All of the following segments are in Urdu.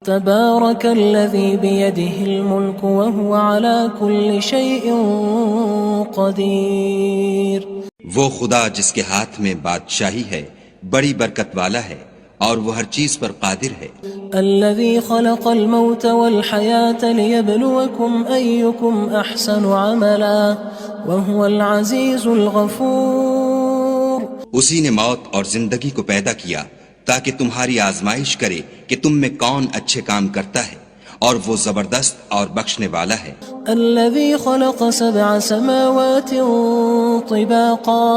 تبارك الذي بيده الملك وهو على كل شيء قدير. وہ خدا جس کے ہاتھ میں بادشاہی ہے بڑی برکت والا ہے اور وہ ہر چیز پر قادر ہے. الذي خلق الموت والحياة ليبلوكم أيكم أحسن عملا وهو العزيز الغفور. اسی نے موت اور زندگی کو پیدا کیا تاکہ تمہاری آزمائش کرے کہ تم میں کون اچھے کام کرتا ہے اور وہ زبردست اور بخشنے والا ہے. الذي خلق 7 سماوات طباقا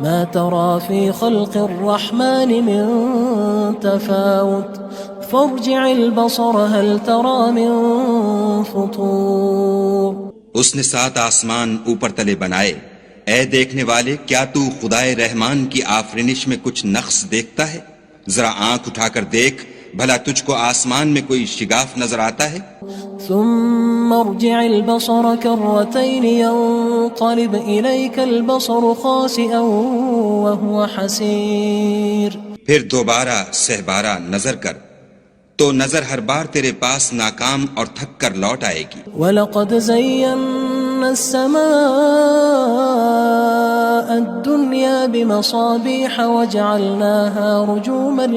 ما ترى في خلق الرحمن من تفاوت فارجع البصر هل ترى من فطور. اس نے 7 آسمان اوپر تلے بنائے. اے دیکھنے والے، کیا تو خدائے رحمان کی آفرینش میں کچھ نقص دیکھتا ہے؟ ذرا آنکھ اٹھا کر دیکھ، بھلا تجھ کو آسمان میں کوئی شگاف نظر آتا ہے؟ ثم ارجع البصر كرتين ينقلب إليك البصر خاسئا وهو حسير. پھر دوبارہ سہبارہ نظر کر تو نظر ہر بار تیرے پاس ناکام اور تھک کر لوٹ آئے گی. وَلَقَدْ زَيَّنَّا السَّمَاءَ الدُّنْيَا بِمَصَابِيحَ وَجَعَلْنَاهَا رُجُومًا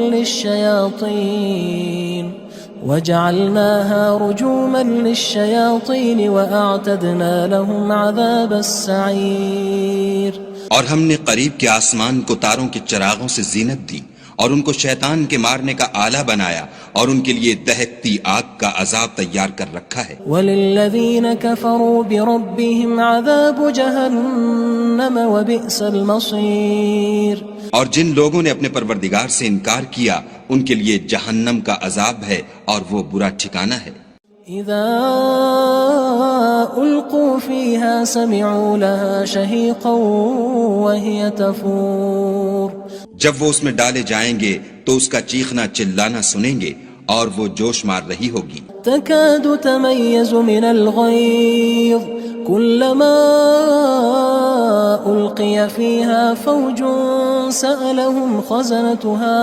لِلشَّيَاطِينِ وَأَعْتَدْنَا لَهُمْ عَذَابَ السَّعِيرِ. اور ہم نے قریب کے آسمان کو تاروں کے چراغوں سے زینت دی اور ان کو شیطان کے مارنے کا آلہ بنایا اور ان کے لیے دہکتی آگ کا عذاب تیار کر رکھا ہے. وَلِلَّذِينَ كَفَرُوا بِرَبِّهِمْ عَذَابُ جَهَنَّمَ وَبِئْسَ الْمَصِيرُ. اور جن لوگوں نے اپنے پروردگار سے انکار کیا ان کے لیے جہنم کا عذاب ہے اور وہ برا ٹھکانہ ہے. اذا القوا فيها سمعوا لها شهيقا وهي تفور. جب وہ اس میں ڈالے جائیں گے تو اس کا چیخنا چلانا سنیں گے اور وہ جوش مار رہی ہوگی. تكاد تميز من الغيظ كلما ألقي فيها فوج سألهم خزنتها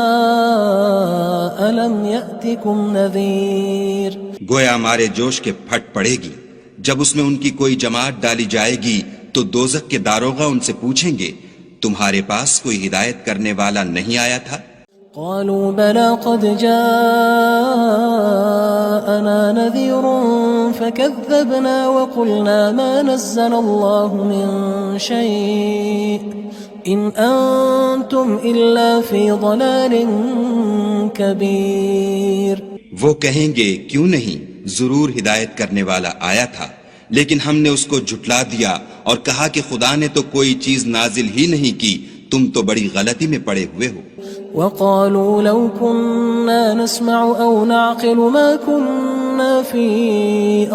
ألم يأتكم نذير. گویا ہمارے جوش کے پھٹ پڑے گی. جب اس میں ان کی کوئی جماعت ڈالی جائے گی تو دوزخ کے داروغہ ان سے پوچھیں گے تمہارے پاس کوئی ہدایت کرنے والا نہیں آیا تھا؟ قالوا بلى قد جاءنا نذير فكذبنا وقلنا ما نزل الله من شيء إن أنتم إلا في ضلال كبير. وہ کہیں گے کیوں نہیں، ضرور ہدایت کرنے والا آیا تھا، لیکن ہم نے اس کو جھٹلا دیا اور کہا کہ خدا نے تو کوئی چیز نازل ہی نہیں کی، تم تو بڑی غلطی میں پڑے ہوئے ہو. وقالوا لو كنا نسمع أو نعقل ما كنا في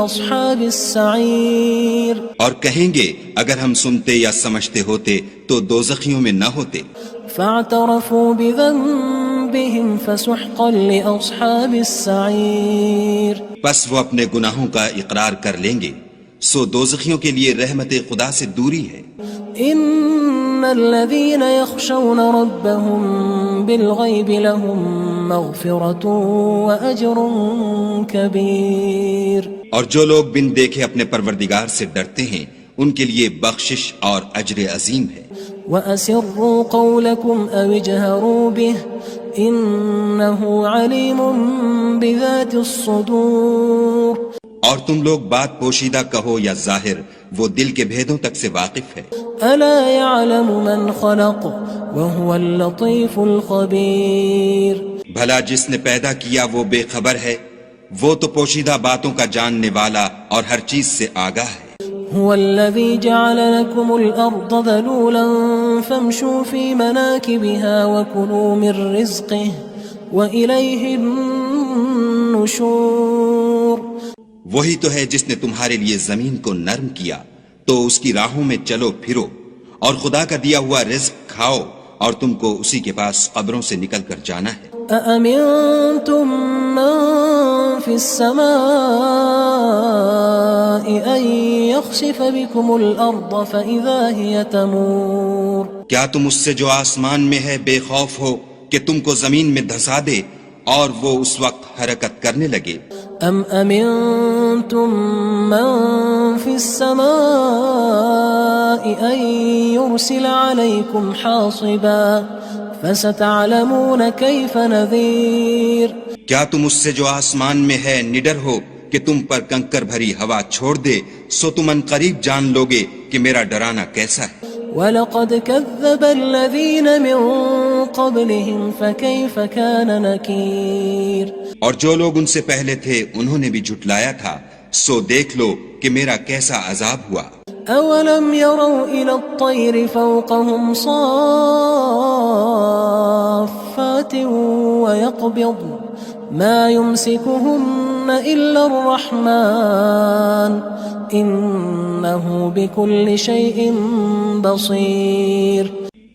أصحاب السعير. اور کہیں گے اگر ہم سنتے یا سمجھتے ہوتے تو دوزخیوں میں نہ ہوتے. فاعترفوا بذنبهم فسحقا لأصحاب السعير. پس وہ اپنے گناہوں کا اقرار کر لیں گے، سو دوزخیوں کے لیے رحمت خدا سے دوری ہے. ان الذين يخشون ربهم بالغيب لهم مغفرة واجر كبير. اور جو لوگ بن دیکھے اپنے پروردگار سے ڈرتے ہیں ان کے لیے بخشش اور اجر عظیم ہے. وَأَسِرُّوا قَوْلَكُمْ أَوِ اجْهَرُوا بِهِ إِنَّهُ عَلِيمٌ بِذَاتِ الصُّدُورِ. اور تم لوگ بات پوشیدہ کہو یا ظاہر، وہ دل کے بھیدوں تک سے واقف ہے. أَلَا يَعْلَمُ مَنْ خَلَقَ وَهُوَ اللَّطِيفُ الْخَبِيرُ. بھلا جس نے پیدا کیا وہ بے خبر ہے، وہ تو پوشیدہ باتوں کا جاننے والا اور ہر چیز سے آگاہ ہے. هو الذي جعل لكم الأرض ذلولا فامشوا في مناكبها وكلوا من رزقه وإليه النشور. وہی تو ہے جس نے تمہارے لیے زمین کو نرم کیا تو اس کی راہوں میں چلو پھرو اور خدا کا دیا ہوا رزق کھاؤ اور تم کو اسی کے پاس قبروں سے نکل کر جانا ہے. أأمنتم من في السماء أن يخسف بكم الأرض فإذا هي تمور. کیا تم اس سے جو آسمان میں ہے بے خوف ہو کہ تم کو زمین میں دھسا دے اور وہ اس وقت حرکت کرنے لگے. ام امنتم من في السماء ان يرسل عليكم حاصبا فستعلمون كيف نذير. کیا تم اس سے جو آسمان میں ہے نڈر ہو کہ تم پر کنکر بھری ہوا چھوڑ دے؟ سو تم ان قریب جان لوگے کہ میرا ڈرانا کیسا ہے. وَلَقَدْ كَذَّبَ الَّذِينَ مِن قَبْلِهِمْ فَكَيْفَ كَانَ نَكِيرٌ. اور جو لوگ ان سے پہلے تھے انہوں نے بھی جھٹلایا تھا، سو دیکھ لو کہ میرا کیسا عذاب ہوا. أَوَلَمْ يَرَوْا إِلَى الطَّيْرِ فَوْقَهُمْ صَافَّاتٍ وَيَقْبِضْنَ مَا يُمْسِكُهُنَّ إِلَّا الرَّحْمَنُ إِنَّهُ بِكُلِّ شَيْءٍ بَصِيرٌ.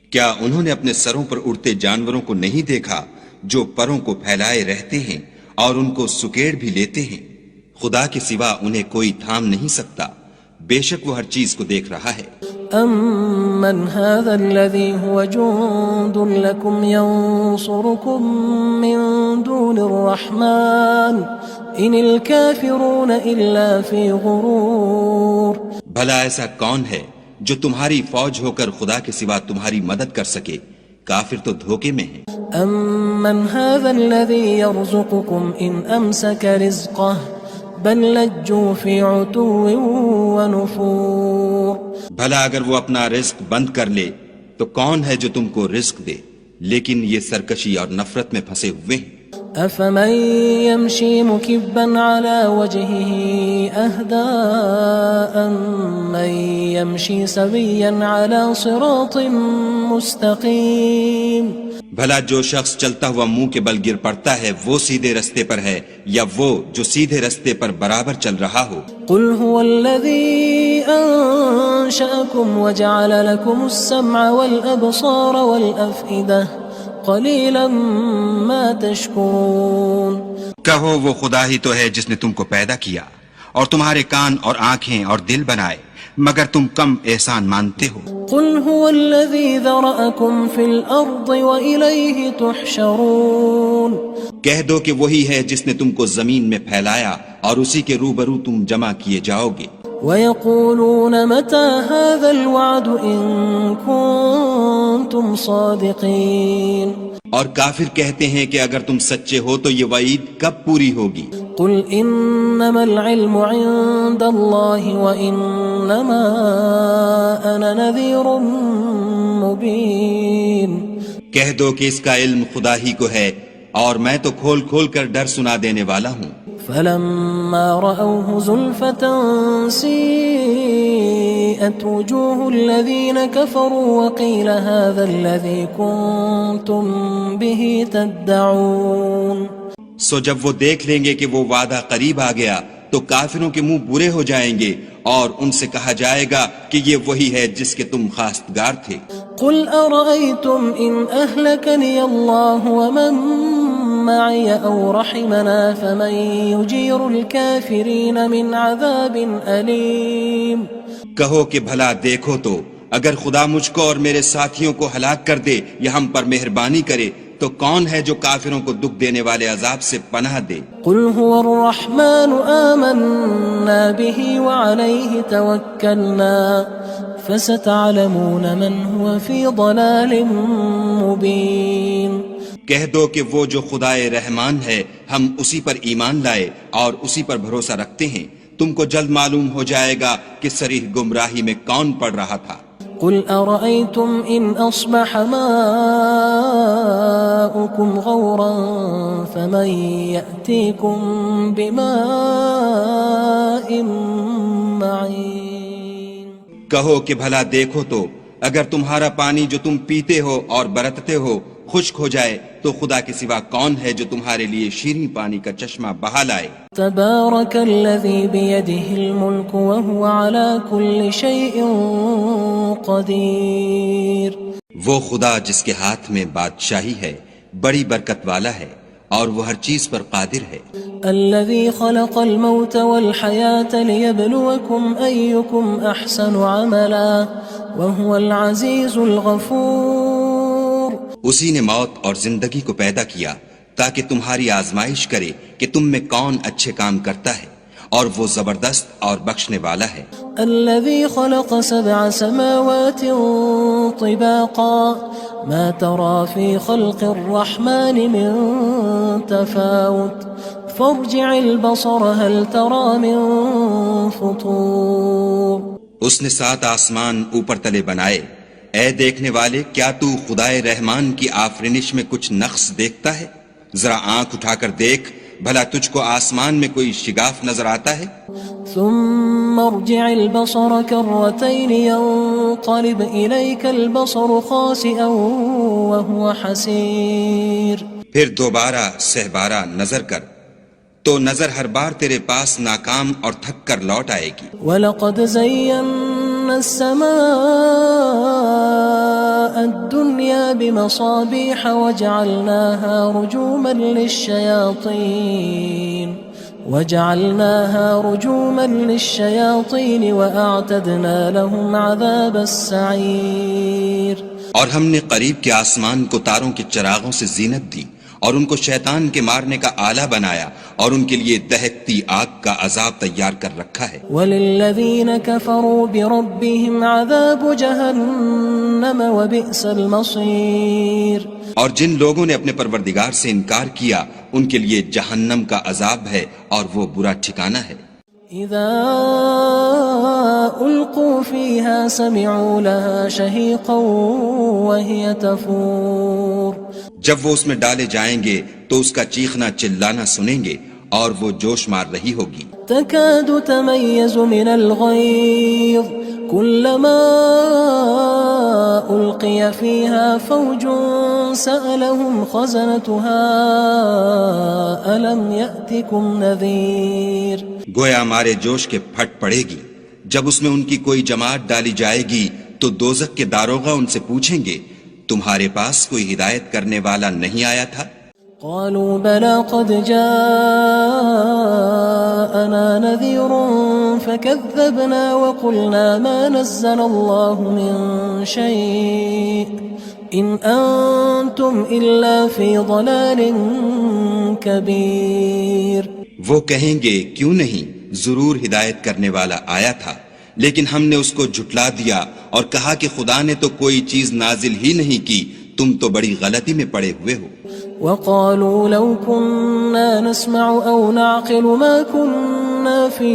کیا انہوں نے اپنے سروں پر اڑتے جانوروں کو نہیں دیکھا جو پروں کو پھیلائے رہتے ہیں اور ان کو سکیڑ بھی لیتے ہیں؟ خدا کے سوا انہیں کوئی تھام نہیں سکتا، بے شک وہ ہر چیز کو دیکھ رہا ہے. أَمَّنْ هَذَا الَّذِي هُوَ جُندٌ لَكُمْ يَنصُرُكُم مِّن دُونِ الرَّحْمَنِ إِنِ الْكَافِرُونَ إِلَّا فِي غُرُورٍ. بھلا ایسا کون ہے جو تمہاری فوج ہو کر خدا کے سوا تمہاری مدد کر سکے؟ کافر تو دھوکے میں ہیں. أَمَّنْ هَذَا الَّذِي يَرْزُقُكُمْ إِنْ أَمْسَكَ رِزْقَهُ بَل لَجُّوا فِي عُتُوٍّ وَنُفُورٍ. بھلا اگر وہ اپنا رزق بند کر لے تو کون ہے جو تم کو رزق دے؟ لیکن یہ سرکشی اور نفرت میں پھنسے ہوئے ہیں. أَفَمَن يَمْشِي مُكِبًّا عَلَى وَجْهِهِ أَهْدَىٰ أَمَّن يَمْشِي سَوِيًّا عَلَى صِرَاطٍ مُّسْتَقِيمٍ. بھلا جو شخص چلتا ہوا منہ کے بل گر پڑتا ہے وہ سیدھے رستے پر ہے یا وہ جو سیدھے رستے پر برابر چل رہا ہو؟ قُلْ هُوَ الَّذِي أَنشَأَكُمْ وَجَعَلَ لَكُمُ السَّمْعَ وَالْأَبْصَارَ وَالْأَفْئِدَةَ قَلِيلًا مَا تَشْكُرُونَ. کہو وہ خدا ہی تو ہے جس نے تم کو پیدا کیا اور تمہارے کان اور آنکھیں اور دل بنائے، مگر تم کم احسان مانتے ہو. قُلْ هُوَ الَّذِي ذَرَأَكُمْ فِي الْأَرْضِ وَإِلَيْهِ تُحْشَرُونَ. کہہ دو کہ وہی ہے جس نے تم کو زمین میں پھیلایا اور اسی کے روبرو تم جمع کیے جاؤ گے. وَيَقُولُونَ مَتَى هَذَا الْوَعْدُ إِن كُنتُمْ صَادِقِينَ. اور کافر کہتے ہیں کہ اگر تم سچے ہو تو یہ وعید کب پوری ہوگی؟ قُلْ إِنَّمَا الْعِلْمُ عِندَ اللَّهِ وَإِنَّمَا أَنَا نَذِيرٌ مُّبِينٌ. کہہ دو کہ اس کا علم خدا ہی کو ہے اور میں تو کھول کھول کر ڈر سنا دینے والا ہوں. فَلَمَّا رَأَوْهُ زُلْفَةً سِيئَتْ وُجُوهُ الَّذِينَ كَفَرُوا وَقِيلَ هَذَا الَّذِي كُنتُم بِهِ تَدَّعُونَ. سو جب وہ دیکھ لیں گے کہ وہ وعدہ قریب آ گیا تو کافروں کے منہ برے ہو جائیں گے اور ان سے کہا جائے گا کہ یہ وہی ہے جس کے تم خواستگار تھے. قُلْ أَرَأَيْتُمْ إِنْ أَهْلَكَنِيَ اللَّهُ وَمَن مَّعِيَ أَوْ رَحِمَنَا فَمَن يُجِيرُ الْكَافِرِينَ مِنْ عَذَابٍ أَلِيمٍ. کہو کہ بھلا دیکھو تو اگر خدا مجھ کو اور میرے ساتھیوں کو ہلاک کر دے یا ہم پر مہربانی کرے تو کون ہے جو کافروں کو دکھ دینے والے عذاب سے پناہ دے؟ قُلْ هُوَ الرَّحْمَنُ آمَنَّا بِهِ وَعَلَيْهِ تَوَكَّلْنَا فَسَتَعْلَمُونَ مَنْ هُوَ فِي ضَلَالٍ مُّبِينٍ. کہہ دو کہ وہ جو خدائے رحمان ہے ہم اسی پر ایمان لائے اور اسی پر بھروسہ رکھتے ہیں، تم کو جلد معلوم ہو جائے گا کہ صریح گمراہی میں کون پڑ رہا تھا. قُلْ أَرَأَيْتُمْ إِنْ أَصْبَحَ مَاؤُكُمْ غَوْرًا فَمَن يَأْتِيكُم بِمَاءٍ مَّعِينٍ. کہو کہ بھلا دیکھو تو اگر تمہارا پانی جو تم پیتے ہو اور برتتے ہو خشک ہو جائے تو خدا کے سوا کون ہے جو تمہارے لیے شیریں پانی کا چشمہ بہا لائے. تبارک الذی بیدہ الملک وہو علی کل شیء قدیر. وہ خدا جس کے ہاتھ میں بادشاہی ہے بڑی برکت والا ہے اور وہ ہر چیز پر قادر ہے. الذي خلق الموت والحياة ليبلوكم أيكم أحسن عملا وهو العزيز الغفور. اسی نے موت اور زندگی کو پیدا کیا تاکہ تمہاری آزمائش کرے کہ تم میں کون اچھے کام کرتا ہے، اور وہ زبردست اور بخشنے والا ہے۔ الذي خلق 7 سماوات طباقا ما ترى في خلق الرحمن من تفاوت فارجع البصر هل ترى من فطور۔ اس نے 7 آسمان اوپر تلے بنائے، اے دیکھنے والے کیا تو خدائے رحمان کی آفرینش میں کچھ نقص دیکھتا ہے؟ ذرا آنکھ اٹھا کر دیکھ، بھلا تجھ کو آسمان میں کوئی شگاف نظر آتا ہے؟ ثم ارجع البصر كرتين ينقلب إليك البصر خاسئا وهو حسير۔ پھر دوبارہ سہبارہ نظر کر تو نظر ہر بار تیرے پاس ناکام اور تھک کر لوٹ آئے گی۔ وَلَقَدْ زَيَّنَّا السَّمَاءَ الدُّنْيَا بِمَصَابِيحَ وَجَعَلْنَاهَا رُجُومًا لِلشَّيَاطِينِ وَأَعْتَدْنَا لَهُمْ عَذَابَ السَّعِيرِ۔ اور ہم نے قریب کے آسمان کو تاروں کے چراغوں سے زینت دی، اور ان کو شیطان کے مارنے کا آلہ بنایا، اور ان کے لیے دہکتی آگ کا عذاب تیار کر رکھا ہے۔ وَلِلَّذِينَ كَفَرُوا بِرَبِّهِمْ عَذَابُ جَهَنَّمَ وَبِئْسَ الْمَصِيرُ۔ اور جن لوگوں نے اپنے پروردگار سے انکار کیا ان کے لیے جہنم کا عذاب ہے، اور وہ برا ٹھکانہ ہے۔ اذا القوا فيها سمعوا لها شهيقا وهي تفور۔ جب وہ اس میں ڈالے جائیں گے تو اس کا چیخنا چلانا سنیں گے، اور وہ جوش مار رہی ہوگی۔ تكاد تميز من الغيظ كلما ألقي فيها فوج سألهم خزنتها ألم يأتكم نذير۔ گویا ہمارے جوش کے پھٹ پڑے گی جب اس میں ان کی کوئی جماعت ڈالی جائے گی تو دوزخ کے داروغہ ان سے پوچھیں گے تمہارے پاس کوئی ہدایت کرنے والا نہیں آیا تھا؟ قالوا بلى قد جاءنا نذير فكذبنا وقلنا ما نزل الله من شيء إن أنتم إلا في ضلال كبير۔ وہ کہیں گے کیوں نہیں، ضرور ہدایت کرنے والا آیا تھا، لیکن ہم نے اس کو جھٹلا دیا اور کہا کہ خدا نے تو کوئی چیز نازل ہی نہیں کی، تم تو بڑی غلطی میں پڑے ہوئے ہو۔ وقالوا لو كنا نسمع أو نعقل ما كنا في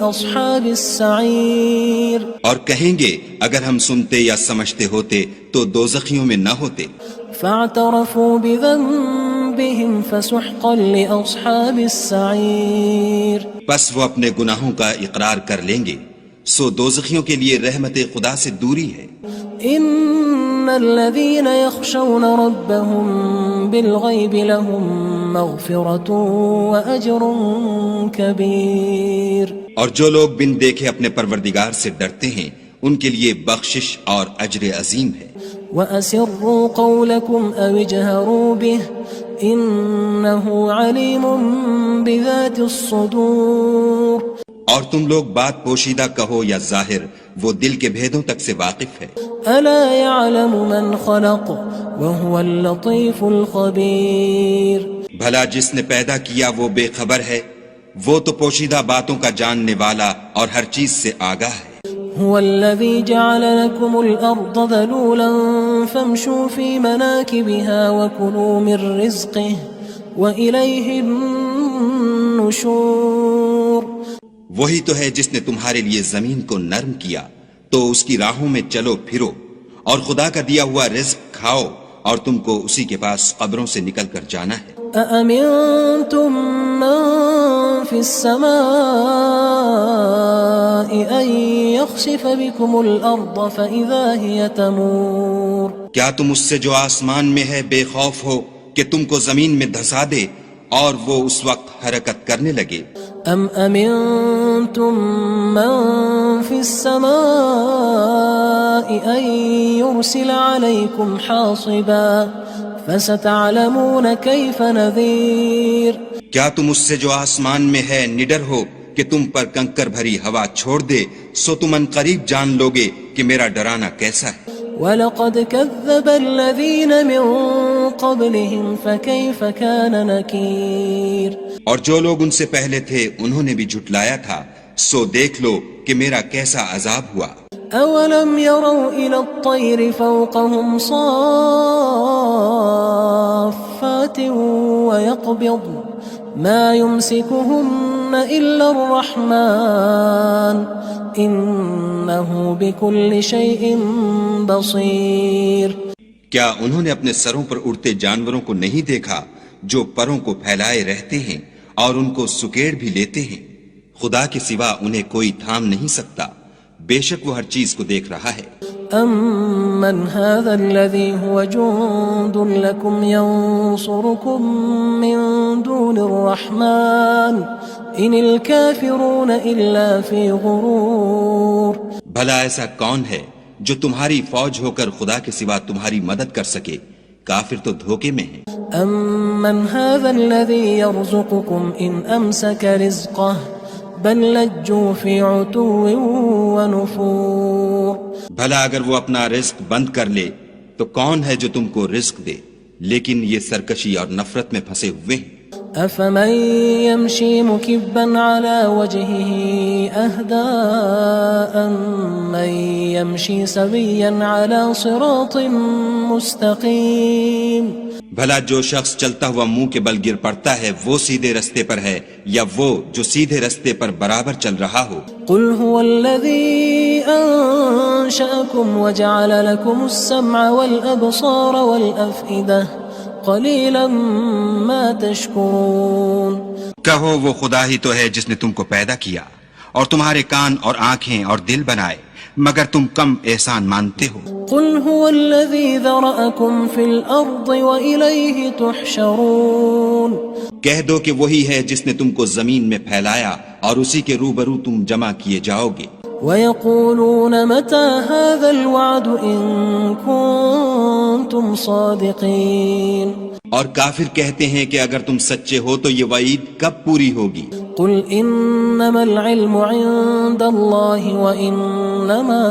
أصحاب السعير۔ اور کہیں گے اگر ہم سنتے یا سمجھتے ہوتے تو دوزخیوں میں نہ ہوتے۔ فاعترفوا بذنبهم فسحقا لأصحاب السعير۔ بس وہ اپنے گناہوں کا اقرار کر لیں گے، سو دوزخیوں کے لیے رحمت خدا سے دوری ہے۔ ان الذين يخشون ربهم بالغيب لهم مغفرة واجر كبير۔ اور جو لوگ بن دیکھے اپنے پروردگار سے ڈرتے ہیں ان کے لیے بخشش اور اجر عظیم ہے۔ واسروا قولكم او اجهروا به انه عليم بذات الصدور۔ اور تم لوگ بات پوشیدہ کہو یا ظاہر، وہ دل کے بھیدوں تک سے واقف ہے۔ الا يعلم من خلق وهو اللطيف الخبير۔ بھلا جس نے پیدا کیا وہ بے خبر ہے، وہ تو پوشیدہ باتوں کا جاننے والا اور ہر چیز سے آگاہ ہے۔ هو الذي جعل لكم الأرض ذلولا فامشوا في مناكبها وكلوا من رزقه وإليه النشور۔ وہی تو ہے جس نے تمہارے لیے زمین کو نرم کیا تو اس کی راہوں میں چلو پھرو، اور خدا کا دیا ہوا رزق کھاؤ، اور تم کو اسی کے پاس قبروں سے نکل کر جانا ہے۔ أأمنتم من في السماء أن يخسف بكم الأرض فإذا هي تمور۔ کیا تم اس سے جو آسمان میں ہے بے خوف ہو کہ تم کو زمین میں دھسا دے اور وہ اس وقت حرکت کرنے لگے؟ ام امنتم من في السماء ان يرسل عليكم حاصبا فستعلمون كيف نذير۔ کیا تم اس سے جو آسمان میں ہے نڈر ہو کہ تم پر کنکر بھری ہوا چھوڑ دے، سو تم ان قریب جان لوگے کہ میرا ڈرانا کیسا ہے۔ وَلَقَدْ كَذَّبَ الَّذِينَ مِن قبلهم فكيف كان نكير اور جو لوگ ان سے پہلے تھے انہوں نے بھی جھٹلایا تھا، سو دیکھ لو کہ میرا کیسا عذاب ہوا۔ أولم يروا إلى الطير فوقهم صافات ويقبض ما يمسكهن إلا الرحمن إنه بكل شيء بصير۔ کیا انہوں نے اپنے سروں پر اڑتے جانوروں کو نہیں دیکھا جو پروں کو پھیلائے رہتے ہیں اور ان کو سکیڑ بھی لیتے ہیں؟ خدا کے سوا انہیں کوئی تھام نہیں سکتا، بے شک وہ ہر چیز کو دیکھ رہا ہے۔ أَمَّنْ هَذَا الَّذِي هُوَ جُندٌ لَكُمْ يَنصُرُكُم مِّن دُونِ الرَّحْمَنِ إِنِ الْكَافِرُونَ إِلَّا فِي غُرُورٍ۔ بھلا ایسا کون ہے جو تمہاری فوج ہو کر خدا کے سوا تمہاری مدد کر سکے؟ کافر تو دھوکے میں ہیں۔ أَمَّنْ هَذَا الَّذِي يَرْزُقُكُمْ إِنْ أَمْسَكَ رِزْقَهُ بل لجوا فی عتو ونفور۔ بھلا اگر وہ اپنا رزق بند کر لے تو کون ہے جو تم کو رزق دے، لیکن یہ سرکشی اور نفرت میں پھنسے ہوئے ہیں۔ افمن يمشي مكبا على وجهه اهدى أمن يمشي سويا على صراط مستقيم۔ بھلا جو شخص چلتا ہوا منہ کے بل گر پڑتا ہے وہ سیدھے رستے پر ہے یا وہ جو سیدھے رستے پر برابر چل رہا ہو؟ قل هو الذي أنشأكم وجعل لكم السمع والأبصار والأفئدة قليلا ما تشكرون۔ کہو وہ خدا ہی تو ہے جس نے تم کو پیدا کیا اور تمہارے کان اور آنکھیں اور دل بنائے، مگر تم کم احسان مانتے ہو۔ قل هو الذي ذرأكم في الأرض وإليه تحشرون۔ کہہ دو کہ وہی ہے جس نے تم کو زمین میں پھیلایا اور اسی کے روبرو تم جمع کیے جاؤ گے۔ ويقولون متى هذا الوعد إن كنتم صادقين۔ اور کافر کہتے ہیں کہ اگر تم سچے ہو تو یہ وعید کب پوری ہوگی؟ قل انما العلم عند الله وانما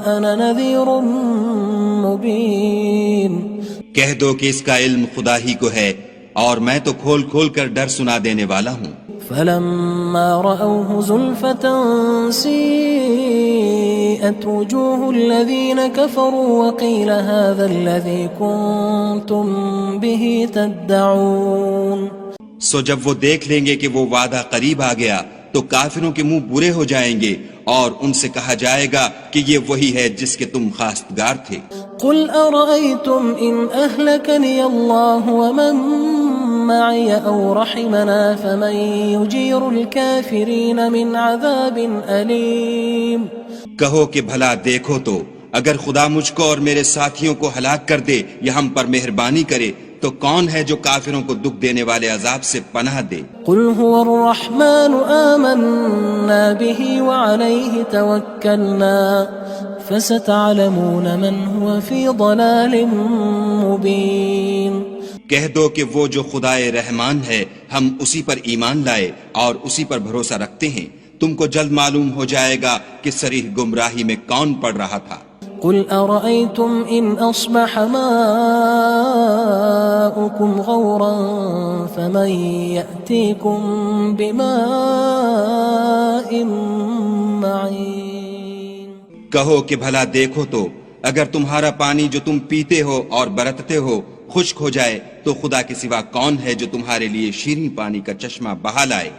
انا نذير مبين۔ کہہ دو کہ اس کا علم خدا ہی کو ہے اور میں تو کھول کھول کر ڈر سنا دینے والا ہوں۔ فلما رأوه زلفة سيئت وجوه الذين كفروا وقيل هذا الذي كنتم به تدعون۔ سو جب وہ دیکھ لیں گے کہ وہ وعدہ قریب آ گیا تو کافروں کے منہ برے ہو جائیں گے اور ان سے کہا جائے گا کہ یہ وہی ہے جس کے تم خواستگار تھے۔ قل أرأيتم إن أهلكني الله ومن معي أو رحمنا فمن يجير الكافرين من عذاب أليم۔ کہو کہ بھلا دیکھو تو اگر خدا مجھ کو اور میرے ساتھیوں کو ہلاک کر دے یا ہم پر مہربانی کرے تو کون ہے جو کافروں کو دکھ دینے والے عذاب سے پناہ دے؟ قل هو الرحمن آمنا به وعليه توكلنا فستعلمون من هو في ضلال مبين۔ کہہ دو کہ وہ جو خدائے رحمان ہے ہم اسی پر ایمان لائے اور اسی پر بھروسہ رکھتے ہیں، تم کو جلد معلوم ہو جائے گا کہ صریح گمراہی میں کون پڑ رہا تھا۔ قل أرأيتم إن أصبح ماؤكم غورا فمن يأتيكم بماء معين۔ کہو کہ بھلا دیکھو تو اگر تمہارا پانی جو تم پیتے ہو اور برتتے ہو خشک ہو جائے تو خدا کے سوا کون ہے جو تمہارے لیے شیریں پانی کا چشمہ بہا لائے؟